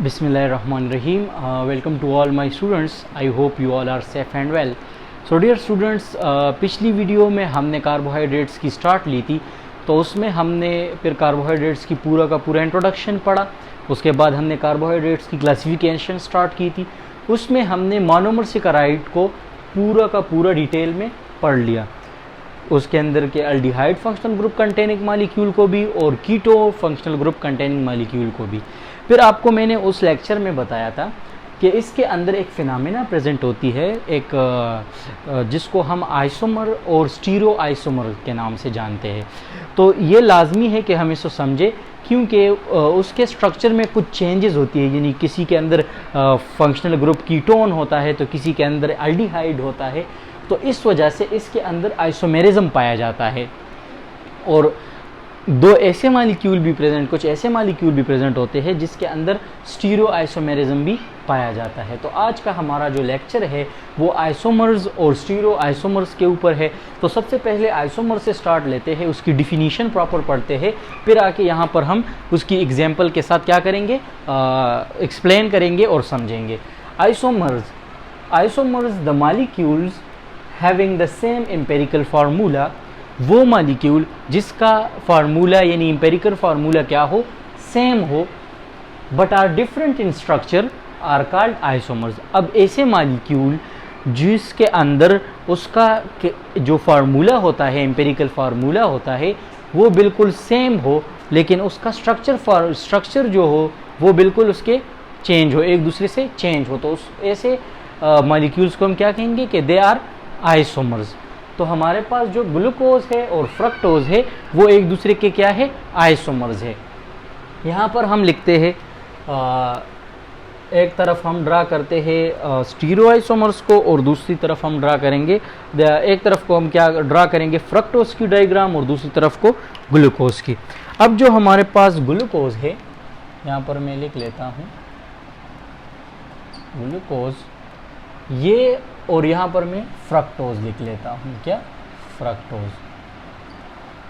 Bismillahirrahmanirrahim. Welcome to all my students. I hope you all are safe and well. So dear students, पिछली video में हमने carbohydrates की start ली थी, तो उसमें हमने फिर कार्बोहाइड्रेट्स की पूरा का पूरा इंट्रोडक्शन पढ़ा। उसके बाद हमने कार्बोहाइड्रेट्स की क्लासिफिकेशन स्टार्ट की थी। उसमें हमने मोनोमरसेकेराइड को पूरा का पूरा डिटेल में पढ़ लिया। उसके अंदर के aldehyde functional group containing molecule को भी और कीटो फंक्शनल ग्रुप कंटेनिंग मालिक्यूल को भी। फिर आपको मैंने उस लेक्चर में बताया था कि इसके अंदर एक फिनोमेना प्रेजेंट होती है, एक जिसको हम आइसोमर और स्टीरियो आइसोमर के नाम से जानते हैं। तो ये लाजमी है कि हम इसको समझें, क्योंकि उसके स्ट्रक्चर में कुछ चेंजेस होती है। यानी किसी के अंदर फंक्शनल ग्रुप कीटोन होता है तो किसी के अंदर एल्डिहाइड होता है, तो इस वजह से इसके अंदर आइसोमेरिज्म पाया जाता है। और दो ऐसे मालिक्यूल भी प्रेजेंट कुछ ऐसे मालिक्यूल भी प्रेजेंट होते हैं जिसके अंदर स्टीरियो आइसोमेरिज्म भी पाया जाता है। तो आज का हमारा जो लेक्चर है वो आइसोमर्स और स्टीरियो आइसोमर्स के ऊपर है। तो सबसे पहले आइसोमर से स्टार्ट लेते हैं, उसकी डिफिनीशन प्रॉपर पढ़ते हैं, फिर आके यहाँ पर हम उसकी एग्जाम्पल के साथ क्या करेंगे, एक्सप्लेन करेंगे और समझेंगे। Isomers the molecules having the same empirical formula, वो मालिक्यूल जिसका फार्मूला यानी एम्पेरिकल फार्मूला क्या हो, सेम हो, but are different in structure, are called isomers. अब ऐसे मालिक्यूल जिसके अंदर उसका जो फार्मूला होता है, एम्पेरिकल फार्मूला होता है, वो बिल्कुल सेम हो, लेकिन उसका स्ट्रक्चर जो हो वो बिल्कुल उसके चेंज हो, एक दूसरे से चेंज हो, तो उस ऐसे मालिक्यूल्स को हम क्या कहेंगे कि दे आर आइसोमर्स। तो हमारे पास जो ग्लूकोज है और फ्रक्टोज है वो एक दूसरे के क्या है, आइसोमर्स है। यहाँ पर हम लिखते हैं, एक तरफ हम ड्रा करते हैं स्टीरियो आइसोमर्स को और दूसरी तरफ हम ड्रा करेंगे, एक तरफ को हम क्या ड्रा करेंगे, फ्रक्टोज की डायग्राम, और दूसरी तरफ को ग्लूकोज की। अब जो हमारे पास ग्लूकोज है, यहाँ पर मैं लिख लेता हूँ ग्लूकोज, ये, और यहाँ पर मैं फ्रक्टोज लिख लेता हूँ, क्या, फ्रक्टोज।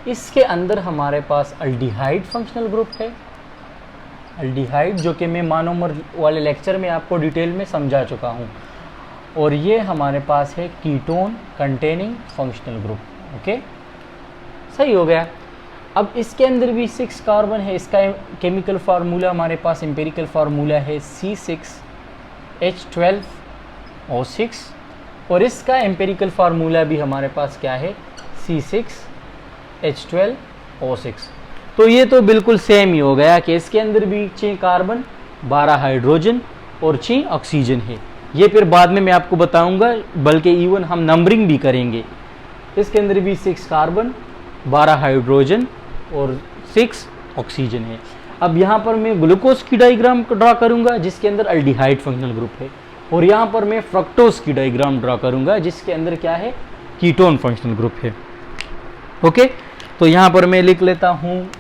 इसके अंदर हमारे पास अल्डिहाइड फंक्शनल ग्रुप है, अल्डिहाइड, जो कि मैं मोनोमर वाले लेक्चर में आपको डिटेल में समझा चुका हूँ। और ये हमारे पास है ketone containing functional group. Okay, सही हो गया। अब इसके अंदर भी 6 कार्बन है। इसका केमिकल फार्मूला हमारे पास एम्पेरिकल फार्मूला है C6H12O6, और इसका एम्पेरिकल फार्मूला भी हमारे पास क्या है, C6H12O6। तो ये तो बिल्कुल सेम ही हो गया कि इसके अंदर भी 6 कार्बन, 12 हाइड्रोजन और 6 ऑक्सीजन है। ये फिर बाद में मैं आपको बताऊंगा, बल्कि इवन हम नंबरिंग भी करेंगे। इसके अंदर भी 6 कार्बन, 12 हाइड्रोजन और 6 ऑक्सीजन है। अब यहाँ पर मैं ग्लूकोज की डायग्राम ड्रा करूँगा जिसके अंदर अल्डिहाइड फंक्शनल ग्रुप है, और यहाँ पर मैं फ्रक्टोज की डायग्राम ड्रा करूँगा जिसके अंदर क्या है, कीटोन फंक्शनल ग्रुप है। ओके, तो यहाँ पर मैं लिख लेता हूँ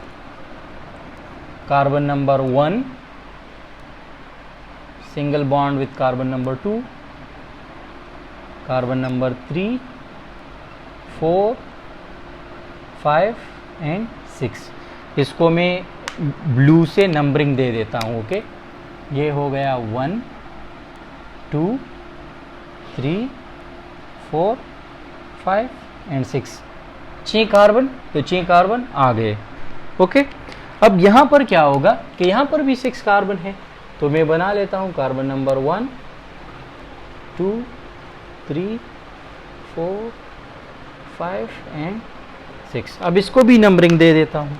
carbon number 1 single bond with carbon number 2, carbon number 3, 4, 5 and 6। इसको मैं ब्लू से नंबरिंग दे देता हूँ। ओके, ये हो गया 1, 2, 3, 4, 5 एंड 6, 6 कार्बन, तो 6 कार्बन आ गए। ओके, अब यहाँ पर क्या होगा कि यहाँ पर भी 6 कार्बन है, तो मैं बना लेता हूँ कार्बन नंबर 1, 2, 3, 4, 5 एंड 6। अब इसको भी नंबरिंग दे देता हूँ।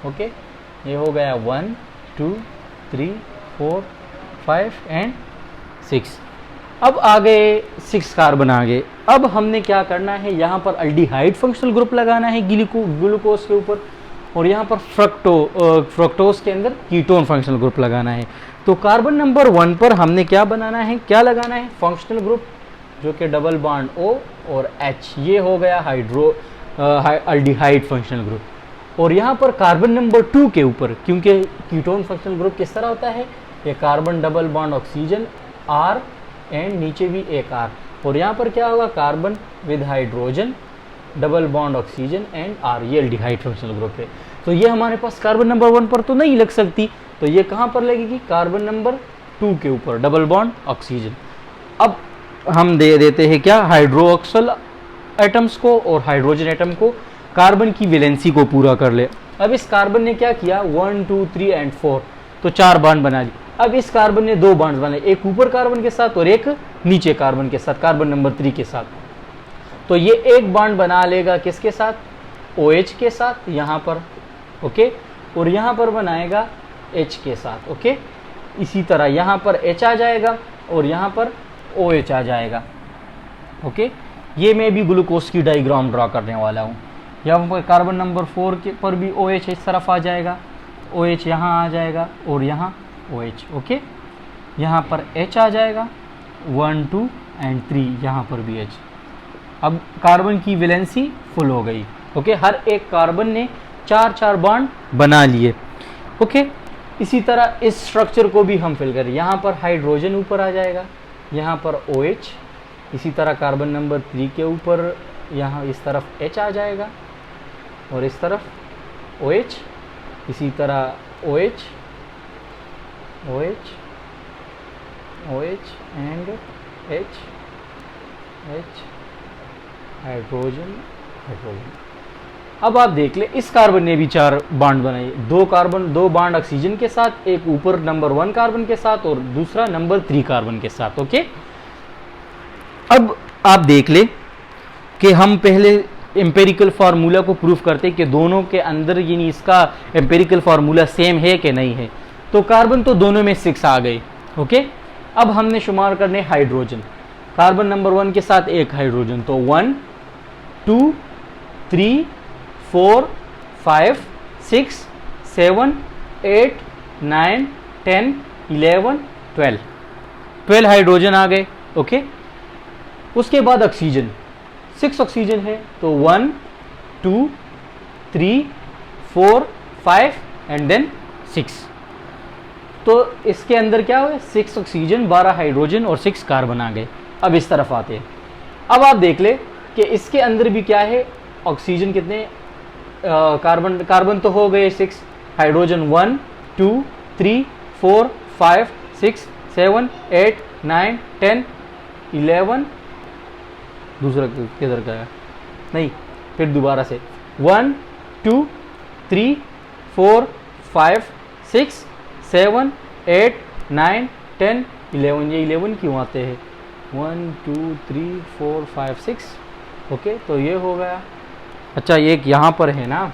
ओके, ये हो गया 1, 2, 3, 4, 5 एंड 6। अब आ गए 6 कार्बन आ गए। अब हमने क्या करना है, यहाँ पर अल्डिहाइड फंक्शनल ग्रुप लगाना है ग्लूकोज के ऊपर, और यहाँ पर फ्रक्टोज के अंदर कीटोन फंक्शनल ग्रुप लगाना है। तो कार्बन नंबर 1 पर हमने क्या बनाना है, क्या लगाना है, फंक्शनल ग्रुप, जो कि डबल बॉन्ड O और H, ये हो गया अल्डिहाइड फंक्शनल ग्रुप। और यहाँ पर कार्बन नंबर 2 के ऊपर, क्योंकि कीटोन फंक्शनल ग्रुप किस तरह होता है, ये carbon double bond oxygen R and नीचे भी एक R, और यहाँ पर क्या होगा, carbon with hydrogen double bond oxygen and R, ये एल्डिहाइड फंक्शनल ग्रुप है। तो ये हमारे पास कार्बन नंबर 1 पर तो नहीं लग सकती, तो ये कहाँ पर लगेगी, कार्बन नंबर 2 के ऊपर, डबल बॉन्ड ऑक्सीजन। अब हम दे देते हैं क्या, हाइड्रोक्सिल एटम्स को और हाइड्रोजन एटम को कार्बन की वैलेंसी को पूरा कर ले। अब इस कार्बन ने क्या किया, 1 2 3 एंड 4, तो 4 बॉन्ड बना ली। अब इस कार्बन ने 2 बॉन्ड बनाए, एक ऊपर कार्बन के साथ और एक नीचे कार्बन के साथ, कार्बन नंबर 3 के साथ। तो ये एक बॉन्ड बना लेगा किसके साथ, OH के साथ यहाँ पर, ओके, और यहाँ पर बनाएगा H के साथ, ओके। इसी तरह यहाँ पर H आ जाएगा और यहाँ पर OH आ जाएगा, ओके। ये मैं भी ग्लूकोज की डायग्राम ड्रा करने वाला हूँ। यहाँ पर कार्बन नंबर 4 के पर भी OH इस तरफ आ जाएगा, OH यहाँ आ जाएगा और यहाँ OH, ओके। यहाँ पर H आ जाएगा, 1 2 एंड 3, यहाँ पर भी H। अब कार्बन की वैलेंसी फुल हो गई, ओके। हर एक कार्बन ने 4 बॉन्ड बना लिए, ओके। इसी तरह इस स्ट्रक्चर को भी हम फिल करें। यहाँ पर हाइड्रोजन ऊपर आ जाएगा, यहाँ पर OH, इसी तरह कार्बन नंबर 3 के ऊपर यहाँ इस तरफ H आ जाएगा और इस तरफ OH, इसी तरह OH OH OH and H H, hydrogen hydrogen. अब आप देख ले, इस कार्बन ने भी 4 बॉन्ड बनाए, 2 बॉन्ड ऑक्सीजन के साथ, एक ऊपर नंबर 1 कार्बन के साथ और दूसरा नंबर 3 कार्बन के साथ, ओके। अब आप देख ले कि हम पहले एम्पेरिकल फार्मूला को प्रूफ करते कि दोनों के अंदर यानी इसका एम्पेरिकल फार्मूला सेम है कि नहीं है। तो कार्बन तो दोनों में 6 आ गए, ओके। अब हमने शुमार करने हाइड्रोजन, कार्बन नंबर 1 के साथ एक हाइड्रोजन, तो 1 2 3 4 5 6 7 8 9 10 11 12 हाइड्रोजन आ गए, ओके। उसके बाद ऑक्सीजन, 6 ऑक्सीजन है, तो 1 2 3 4 5 एंड देन 6। तो इसके अंदर क्या हुआ, 6 ऑक्सीजन, 12 हाइड्रोजन और 6 कार्बन आ गए। अब इस तरफ आते हैं। अब आप देख ले कि इसके अंदर भी क्या है, ऑक्सीजन कितने, कार्बन तो हो गए 6, हाइड्रोजन 1 2 3 4 5 6 7 8 9 10 11, दूसरा किधर का है, नहीं, फिर दोबारा से 1 2 3 4 5 6 7 8 9 10 11, ये 11 क्यों आते हैं, 1 2 3 4 5 6, ओके। तो ये हो गया। अच्छा, एक यहाँ पर है ना,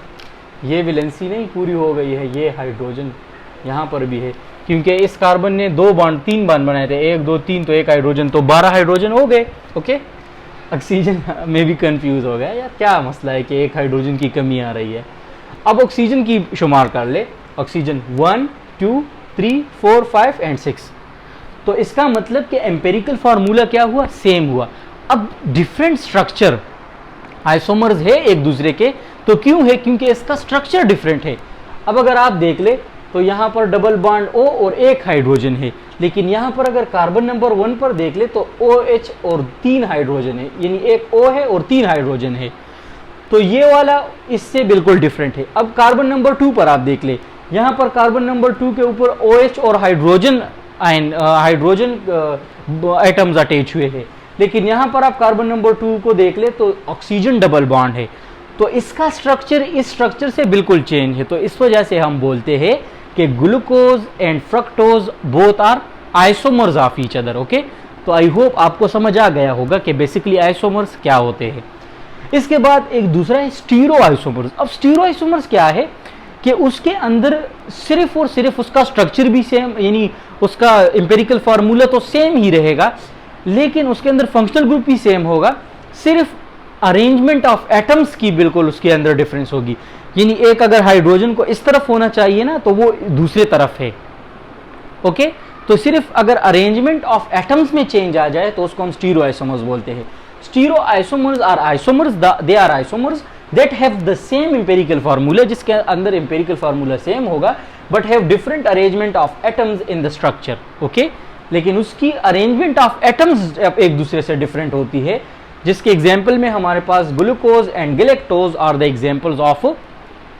ये वैलेंसी नहीं पूरी हो गई है, ये हाइड्रोजन यहाँ पर भी है, क्योंकि इस कार्बन ने 3 बॉन्ड बनाए थे, 1 2 3, तो एक हाइड्रोजन, तो 12 हाइड्रोजन हो गए, ओके। ऑक्सीजन में भी कंफ्यूज हो गया यार, क्या मसला है कि एक हाइड्रोजन की कमी आ रही है। अब ऑक्सीजन की शुमार कर ले, ऑक्सीजन 1 2 3 4 5 एंड 6। तो इसका मतलब कि एम्पेरिकल फार्मूला क्या हुआ, सेम हुआ। अब डिफरेंट स्ट्रक्चर आइसोमर्स है एक दूसरे के, तो क्यों है, क्योंकि इसका स्ट्रक्चर डिफरेंट है। अब अगर आप देख ले तो यहाँ पर डबल बॉन्ड O और एक हाइड्रोजन है, लेकिन यहाँ पर अगर कार्बन नंबर 1 पर देख ले तो OH और 3 हाइड्रोजन है, यानी एक O है और 3 हाइड्रोजन है। तो ये वाला इससे बिल्कुल डिफरेंट है। अब कार्बन नंबर 2 पर आप देख ले, यहाँ पर कार्बन नंबर 2 के ऊपर OH और हाइड्रोजन एटम्स अटैच हुए हैं, लेकिन यहाँ पर आप कार्बन नंबर 2 को देख ले तो ऑक्सीजन डबल बॉन्ड है। तो इसका स्ट्रक्चर इस स्ट्रक्चर से बिल्कुल चेंज है। तो इस वजह से हम बोलते हैं कि glucose and fructose both are isomers of each other, okay. तो आई होप आपको समझ आ गया होगा कि बेसिकली आइसोमर्स क्या होते हैं। इसके बाद एक दूसरा है स्टीरो आइसोमर्स। अब स्टीरो आइसोमर्स क्या है कि उसके अंदर सिर्फ और सिर्फ उसका स्ट्रक्चर भी सेम, यानी उसका एम्पेरिकल फार्मूला तो सेम ही रहेगा, लेकिन उसके अंदर फंक्शनल ग्रुप भी सेम होगा, सिर्फ अरेंजमेंट ऑफ एटम्स की बिल्कुल उसके अंदर डिफरेंस होगी। यानी एक अगर हाइड्रोजन को इस तरफ होना चाहिए ना, तो वो दूसरे तरफ है, ओके। तो सिर्फ अगर अरेंजमेंट ऑफ एटम्स में चेंज आ जाए तो उसको हम स्टीरो आइसोमर्स बोलते हैं। Stereo isomers are isomers, they are isomers that have the same empirical formula, जिसके अंदर एम्पेरिकल फार्मूला सेम होगा, but have different arrangement of atoms in the structure, okay. लेकिन उसकी अरेंजमेंट ऑफ एटम्स एक दूसरे से डिफरेंट होती है, जिसके एग्जाम्पल में हमारे पास glucose and galactose are the examples of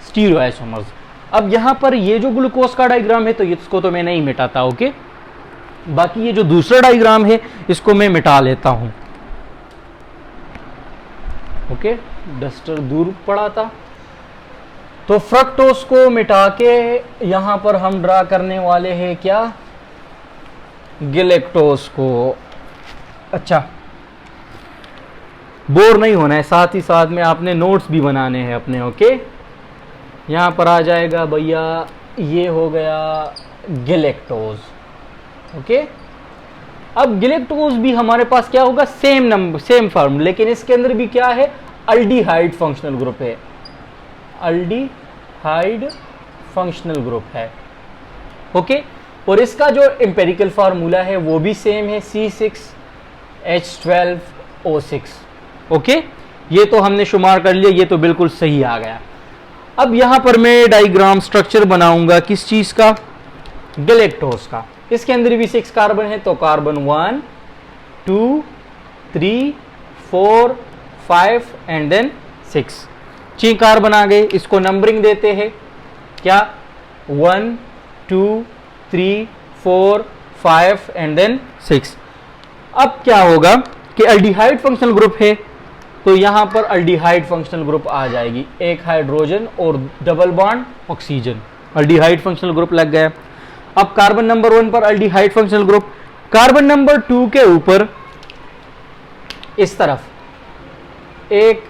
stereoisomers. अब यहाँ पर ये जो ग्लूकोज का डायग्राम है तो इसको तो मैं नहीं मिटाता, ओके। बाकी ये जो दूसरा डायग्राम है इसको मैं मिटा लेता हूं, ओके। डस्टर दूर पड़ा था। तो फ्रक्टोज को मिटा के यहां पर हम ड्रा करने वाले हैं क्या, गैलेक्टोज को। अच्छा, बोर नहीं होना है, साथ ही साथ में आपने नोट्स भी बनाने हैं अपने, ओके। यहां पर आ जाएगा भैया, ये हो गया गैलेक्टोज, ओके। अब गैलेक्टोज भी हमारे पास क्या होगा, सेम नंबर सेम फॉर्म, लेकिन इसके अंदर भी क्या है, अल्डिहाइड फंक्शनल ग्रुप है, अल्डिहाइड फंक्शनल ग्रुप है, ओके। और इसका जो एम्पेरिकल फार्मूला है वो भी सेम है, C6H12O6, ओके। ये तो हमने शुमार कर लिया, ये तो बिल्कुल सही आ गया। अब यहां पर मैं डायग्राम स्ट्रक्चर बनाऊंगा किस चीज का, गैलेक्टोज का। इसके अंदर भी 6 कार्बन है, तो कार्बन 1 2 3 4 5 एंड देन 6, 6 कार्बन आ गए। इसको नंबरिंग देते हैं क्या, 1 2 3 4 5 एंड देन 6। अब क्या होगा कि अल्डिहाइड फंक्शनल ग्रुप है, तो यहां पर अल्डिहाइड फंक्शनल ग्रुप आ जाएगी, एक हाइड्रोजन और double bond oxygen, aldehyde functional group लग गया। अब कार्बन नंबर 1 पर aldehyde functional group, carbon number 2 के ऊपर इस तरफ एक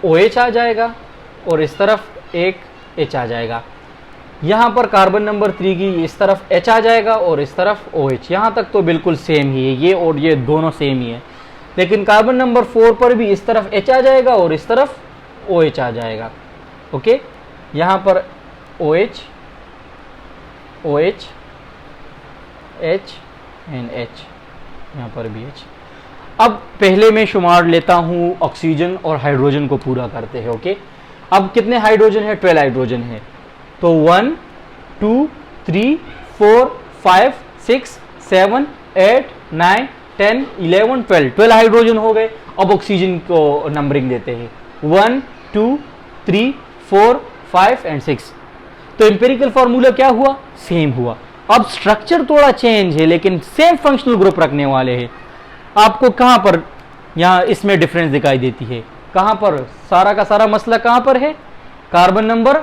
OH आ जाएगा और इस तरफ एक H आ जाएगा। यहां पर कार्बन नंबर 3 की इस तरफ H आ जाएगा और इस तरफ OH। यहां तक तो बिल्कुल सेम ही है, ये और ये दोनों सेम ही है। लेकिन कार्बन नंबर 4 पर भी इस तरफ H आ जाएगा और इस तरफ OH आ जाएगा, ओके। यहां पर OH OH H and H, यहां पर भी H। अब पहले मैं शुमार लेता हूं ऑक्सीजन और हाइड्रोजन को पूरा करते हैं, ओके। अब कितने हाइड्रोजन है, 12 हाइड्रोजन है, तो 1 2 3 4 5 6 7 8 9 10 11 12 हाइड्रोजन हो गए। अब ऑक्सीजन को नंबरिंग देते हैं 1 2 3 4 5 एंड 6। तो एम्पिरिकल फार्मूला क्या हुआ, सेम हुआ। अब स्ट्रक्चर थोड़ा चेंज है लेकिन सेम फंक्शनल ग्रुप रखने वाले हैं। आपको कहां पर यहां इसमें डिफरेंस दिखाई देती है, कहां पर, सारा का सारा मसला कहां पर है, कार्बन नंबर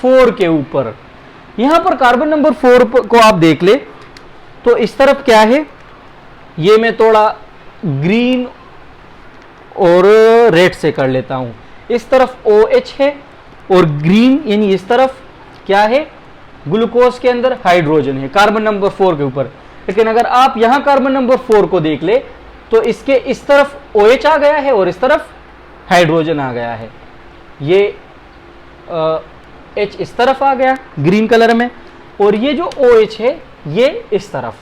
4 के ऊपर। यहां पर कार्बन नंबर 4 को आप देख ले तो इस तरफ क्या है, ये मैं थोड़ा ग्रीन और रेड से कर लेता हूं। इस तरफ OH है और ग्रीन यानी इस तरफ क्या है, ग्लूकोज के अंदर हाइड्रोजन है कार्बन नंबर 4 के ऊपर। लेकिन अगर आप यहां कार्बन नंबर 4 को देख ले तो इसके इस तरफ OH आ गया है और इस तरफ हाइड्रोजन आ गया है। ये H इस तरफ आ गया ग्रीन कलर में और ये जो OH है ये इस तरफ।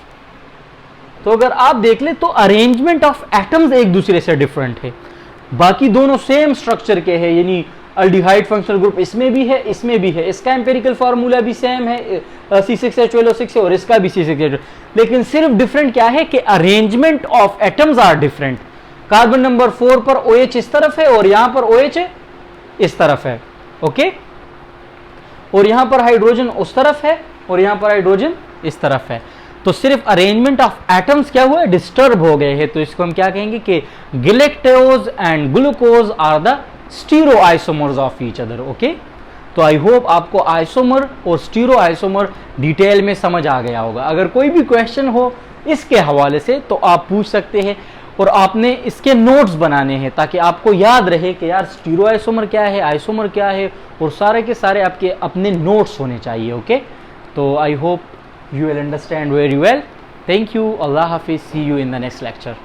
तो अगर आप देख ले तो अरेंजमेंट ऑफ एटम्स एक दूसरे से डिफरेंट है, बाकी दोनों सेम स्ट्रक्चर के हैं, यानी अल्डिहाइड फंक्शनल ग्रुप इसमें भी है इसमें भी है, इसका एम्पिरिकल फार्मूला भी सेम है C6H12O6 और इसका भी C6H12, लेकिन सिर्फ डिफरेंट क्या है कि arrangement of atoms are different. Carbon number 4 पर OH इस तरफ है और यहां पर OH इस तरफ है, ओके। और यहां पर हाइड्रोजन उस तरफ है और यहां पर हाइड्रोजन इस तरफ है। तो सिर्फ अरेंजमेंट ऑफ एटम्स क्या हुआ, डिस्टर्ब हो गए हैं। तो इसको हम क्या कहेंगे कि galactose and glucose are the stereo isomers of each other, okay. तो आई होप आपको आइसोमर और स्टीरो आइसोमर डिटेल में समझ आ गया होगा। अगर कोई भी क्वेश्चन हो इसके हवाले से तो आप पूछ सकते हैं और आपने इसके नोट्स बनाने हैं ताकि आपको याद रहे कि यार स्टीरो आइसोमर क्या है, आइसोमर क्या है, और सारे के सारे आपके अपने नोट्स होने चाहिए, ओके। तो I hope you will understand very well. Thank you. Allah Hafiz. See you in the next lecture.